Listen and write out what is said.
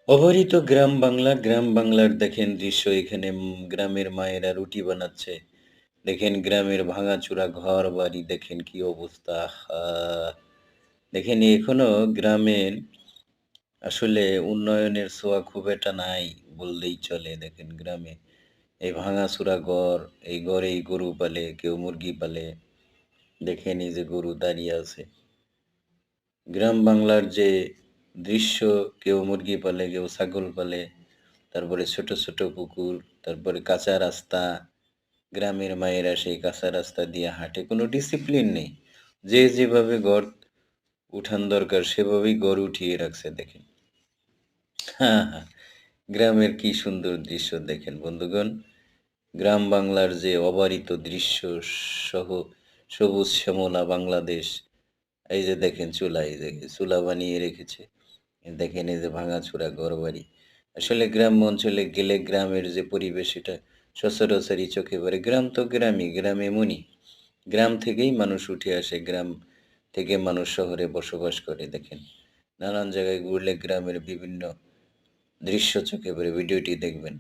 অবহেলিত গ্রাম বাংলার দেখেন দৃশ্য এখানে গ্রামের মায়েরা রুটি বানাচ্ছে। দেখেন গ্রামের ভাঙাচুরা ঘরবাড়ি দেখেন কি অবস্থা। আহা! দেখেন এখনো গ্রামের আসলে উন্নয়নের ছোঁয়া খুব একটা নাই বললেই চলে। দেখেন গ্রামে এই ভাঙাচুরা ঘর, এই ঘরেই গরু পালে, কেউ মুরগি পালে। দেখেন এই যে গরু দাঁড়িয়ে আছে। গ্রাম বাংলার যে দৃশ্য, কেউ মুরগি পালে, কেউ ছাগল পালে। তারপরে ছোট, ছোট পুকুর, তারপরে কাঁচা রাস্তা। গ্রামের মায়েরা সেই কাঁচা রাস্তা দিয়ে হাঁটে। কোনো ডিসিপ্লিন নেই। যে যেভাবে ঘর উঠান দরকার সেভাবেই ঘর উঠিয়ে রাখছে দেখেন। হ্যাঁ, হ্যাঁ। গ্রামের কি সুন্দর দৃশ্য দেখেন বন্ধুগণ। গ্রাম বাংলার যে অবারিত দৃশ্য সহ সবুজ শ্যামলা বাংলাদেশ। এই যে দেখেন চুলা, এই যে চুলা বানিয়ে রেখেছে। দেখেন এই যে ভাঙাচোরা ঘরবাড়ি। আসলে গ্রাম অঞ্চলে গেলে গ্রামের যে পরিবেশ এটা সচরাচরই চোখে পড়ে। গ্রাম তো গ্রামই, গ্রাম এমনই। গ্রাম থেকেই মানুষ উঠে আসে, গ্রাম থেকে মানুষ শহরে বসবাস করে দেখেন। নানান জায়গায় ঘুরলে গ্রামের বিভিন্ন দৃশ্য চোখে পড়ে। ভিডিওটি দেখবেন।